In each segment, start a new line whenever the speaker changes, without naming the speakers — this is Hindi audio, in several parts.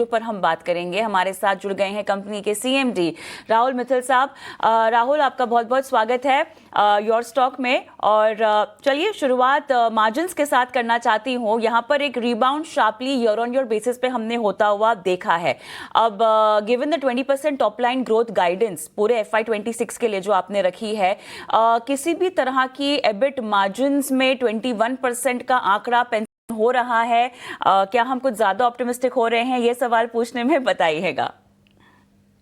पर हम बात करेंगे। हमारे साथ जुड़ गए हैं कंपनी के सीएमडी राहुल मित्तल साहब। राहुल, आपका बहुत बहुत स्वागत है योर स्टॉक में। और चलिए शुरुआत मार्जिन्स के साथ करना चाहती हूँ। यहाँ पर एक rebound sharply year on year basis पे हमने होता हुआ देखा है। अब given the 20% top line growth guidance पूरे FY26 के लिए जो आपने रखी है, किसी भी तरह की एबिट मार्जिन्स में 21% का आंकड़ा हो रहा है, क्या हम कुछ ज्यादा ऑप्टिमिस्टिक हो रहे हैं? ये सवाल पूछने में बताइएगा।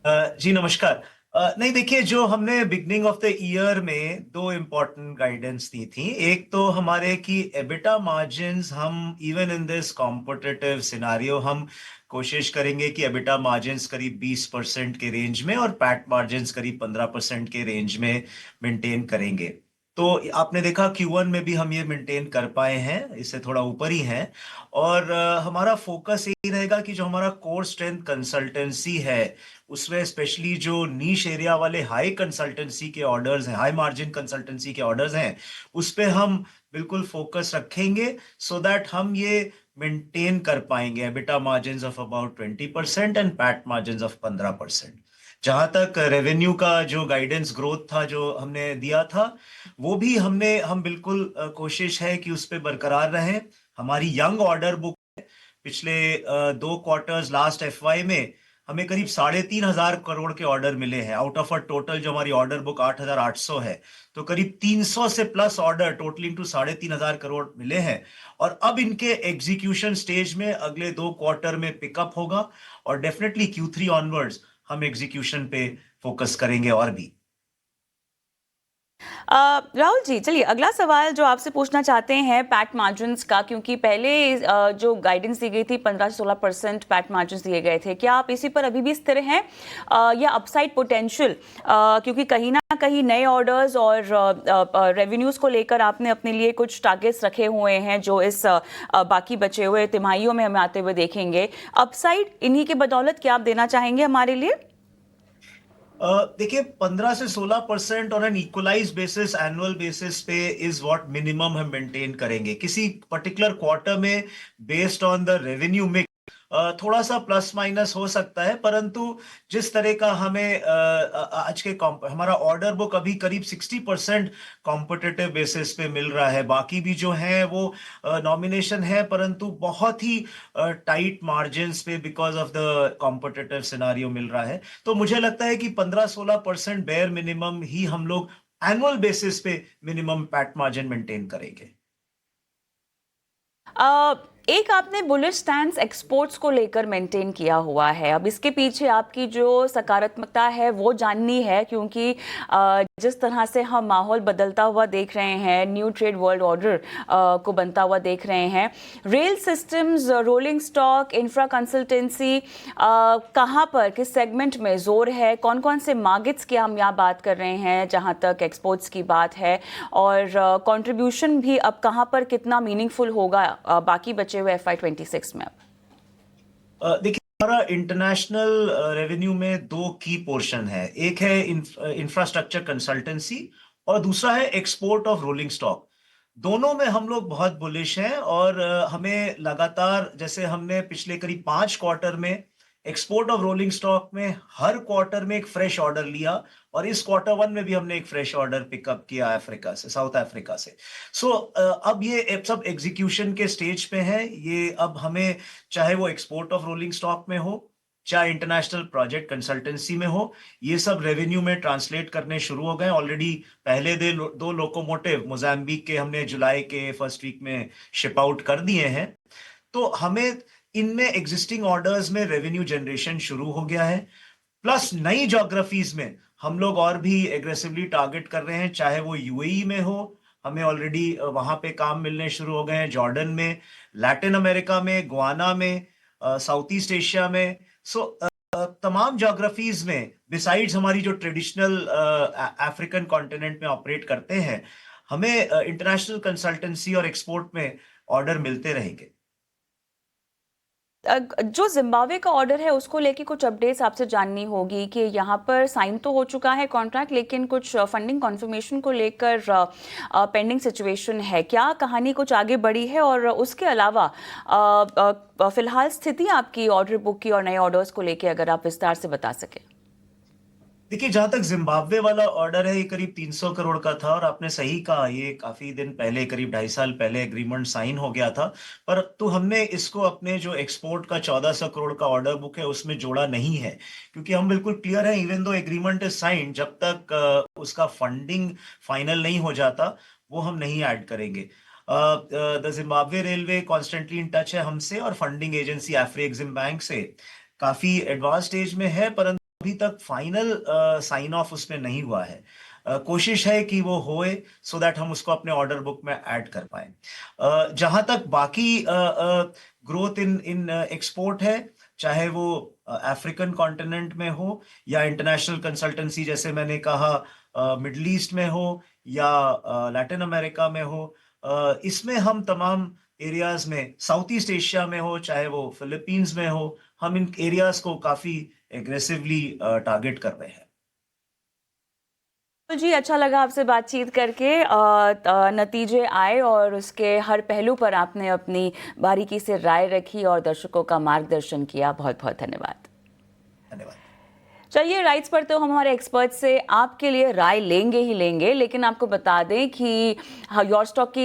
जी नमस्कार। नहीं, देखिए, जो हमने बिगनिंग ऑफ द ईयर में दो इम्पोर्टेंट गाइडेंस दी थी। एक तो हमारे कि एबिटा मार्जिन्स हम even in this competitive scenario हम कोशिश करेंगे कि एबिटा मार्जिन्स करीब 20% के रेंज में और पैट मार्जिन्स करीब 15% के रेंज में मेंटेन करेंगे। तो आपने देखा Q1 में भी हम ये मेंटेन कर पाए हैं, इससे थोड़ा ऊपर ही हैं। और हमारा फोकस यही रहेगा कि जो हमारा कोर स्ट्रेंथ कंसल्टेंसी है उसमें स्पेशली जो नीश एरिया वाले हाई कंसल्टेंसी के ऑर्डर्स हैं, हाई मार्जिन कंसल्टेंसी के ऑर्डर्स हैं, उस पे हम बिल्कुल फोकस रखेंगे सो दैट हम ये मेंटेन कर पाएंगे EBITDA margins of about 20% and PAT margins of 15%। जहां तक रेवेन्यू का जो गाइडेंस ग्रोथ था जो हमने दिया था, वो भी हम बिल्कुल कोशिश है कि उस पर बरकरार रहे। हमारी यंग ऑर्डर बुक पिछले 2 क्वार्टर्स लास्ट FY में हमें करीब 3,500 करोड़ के ऑर्डर मिले हैं आउट ऑफ अ टोटल जो हमारी ऑर्डर बुक 8,800 है। तो करीब 300 से plus order totalling to 3,500 crore मिले हैं। और अब इनके एग्जीक्यूशन स्टेज में अगले 2 क्वार्टर में पिकअप होगा और डेफिनेटली Q3 ऑनवर्ड्स हम एग्जीक्यूशन पे फोकस करेंगे और भी।
राहुल जी, चलिए अगला सवाल जो आपसे पूछना चाहते हैं पैट मार्जिन्स का, क्योंकि पहले जो गाइडेंस दी गई थी 15 से 16% पैट मार्जिन्स दिए गए थे, क्या आप इसी पर अभी भी स्थिर हैं या अपसाइड पोटेंशियल, क्योंकि कहीं ना कहीं नए ऑर्डर्स और रेवेन्यूज को लेकर आपने अपने लिए कुछ टारगेट्स रखे हुए हैं जो इस बाकी बचे हुए तिमाहियों में हमें आते हुए देखेंगे। अपसाइड इन्हीं के बदौलत क्या आप देना चाहेंगे हमारे लिए?
देखिए, 15 से 16% on an equalize basis annual basis पे इज व्हाट मिनिमम हम मेंटेन करेंगे किसी पर्टिकुलर क्वार्टर में। Based on the revenue mix थोड़ा सा प्लस माइनस हो सकता है, परंतु जिस तरह का हमें आज के हमारा ऑर्डर बुक अभी करीब 60% कॉम्पिटिटिव बेसिस पे मिल रहा है। बाकी भी जो है वो नॉमिनेशन है, परंतु बहुत ही टाइट मार्जिन्स पे because of the competitive scenario मिल रहा है। तो मुझे लगता है कि 15-16% बेयर मिनिमम ही हम लोग एनुअल बेसिस पे मिनिमम पैट मार्जिन मेंटेन करेंगे।
एक आपने बुलिश स्टैंस एक्सपोर्ट्स को लेकर मेंटेन किया हुआ है। अब इसके पीछे आपकी जो सकारात्मकता है वो जाननी है, क्योंकि जिस तरह से हम माहौल बदलता हुआ देख रहे हैं, न्यू ट्रेड वर्ल्ड ऑर्डर को बनता हुआ देख रहे हैं, rail systems, rolling stock, infra consultancy, कहाँ पर किस सेगमेंट में जोर है, कौन कौन से मार्केट्स की हम यहाँ बात कर रहे हैं जहाँ तक एक्सपोर्ट्स की बात है, और कंट्रीब्यूशन भी अब कहाँ पर कितना मीनिंगफुल होगा बाकी बचे हुए FY26 में?
देखिए, हमारा इंटरनेशनल रेवेन्यू में दो की पोर्शन है। एक है इंफ्रास्ट्रक्चर कंसल्टेंसी और दूसरा है एक्सपोर्ट ऑफ रोलिंग स्टॉक। दोनों में हम लोग बहुत बुलिश हैं और हमें लगातार, जैसे हमने पिछले करीब 5 क्वार्टर में एक्सपोर्ट ऑफ रोलिंग स्टॉक में हर क्वार्टर में एक फ्रेश ऑर्डर लिया। और इस Q1 में भी हमने एक फ्रेश ऑर्डर पिकअप किया अफ्रीका से, साउथ अफ्रीका से। सो अब ये सब एग्जीक्यूशन के स्टेज पे है। ये अब हमें, चाहे वो एक्सपोर्ट ऑफ रोलिंग स्टॉक में हो, चाहे इंटरनेशनल प्रोजेक्ट कंसल्टेंसी में हो, ये सब रेवेन्यू में ट्रांसलेट करने शुरू हो गए ऑलरेडी। पहले दो लोकोमोटिव मोजाम्बिक के हमने जुलाई के फर्स्ट वीक में शिप आउट कर दिए हैं। तो हमें इनमें एग्जिस्टिंग ऑर्डर्स में रेवेन्यू जनरेशन शुरू हो गया है। प्लस नई ज्योग्राफीज में हम लोग और भी एग्रेसिवली टारगेट कर रहे हैं, चाहे वो UAE में हो, हमें ऑलरेडी वहां पे काम मिलने शुरू हो गए हैं, जॉर्डन में, लैटिन अमेरिका में, गुआना में, साउथ ईस्ट एशिया में। सो तमाम ज्योग्राफीज में बिसाइड्स हमारी जो ट्रेडिशनल अफ्रीकन कॉन्टिनेंट में ऑपरेट करते हैं, हमें इंटरनेशनल कंसल्टेंसी और एक्सपोर्ट में ऑर्डर मिलते रहेंगे।
जो जिम्बाब्वे का ऑर्डर है उसको लेके कुछ अपडेट्स आपसे जाननी होगी कि यहाँ पर साइन तो हो चुका है कॉन्ट्रैक्ट, लेकिन कुछ फंडिंग कॉन्फर्मेशन को लेकर पेंडिंग सिचुएशन है। क्या कहानी कुछ आगे बढ़ी है? और उसके अलावा फिलहाल स्थिति आपकी ऑर्डर बुक की और नए ऑर्डर्स को लेके अगर आप विस्तार से बता सके।
देखिए, जहां तक जिम्बाब्वे वाला ऑर्डर है, ये करीब 300 करोड़ का था और आपने सही कहा, ये काफी दिन पहले, करीब 2.5 साल पहले एग्रीमेंट साइन हो गया था। पर तो हमने इसको अपने जो एक्सपोर्ट का 1400 करोड़ का ऑर्डर बुक है उसमें जोड़ा नहीं है, क्योंकि हम बिल्कुल क्लियर है, even though agreement is signed, जब तक उसका फंडिंग फाइनल नहीं हो जाता वो हम नहीं ऐड करेंगे। The Zimbabwe railway constantly in touch है हमसे, और फंडिंग एजेंसी अफ्री एक्सिम बैंक से काफी एडवांस स्टेज में है, परंतु अभी तक फाइनल साइन ऑफ उसमें नहीं हुआ है। कोशिश है कि वो होए, सो दैट हम उसको अपने ऑर्डर बुक में ऐड कर पाए। जहां तक बाकी ग्रोथ इन इन एक्सपोर्ट है, चाहे वो अफ्रीकन कॉन्टिनेंट में हो या इंटरनेशनल कंसल्टेंसी जैसे मैंने कहा मिडल ईस्ट में हो या लैटिन अमेरिका में हो, इसमें हम तमाम एरियाज में, साउथ ईस्ट एशिया में हो चाहे वो फिलीपींस में हो, हम इन एरियाज को काफी एग्रेसिवली टारगेट कर रहे हैं।
तो जी, अच्छा लगा आपसे बातचीत करके। नतीजे आए और उसके हर पहलू पर आपने अपनी बारीकी से राय रखी और दर्शकों का मार्गदर्शन किया। बहुत बहुत धन्यवाद।
धन्यवाद।
चलिए, राइट्स पर तो हम हमारे एक्सपर्ट से आपके लिए राय लेंगे ही लेंगे, लेकिन आपको बता दें कि योर स्टॉक की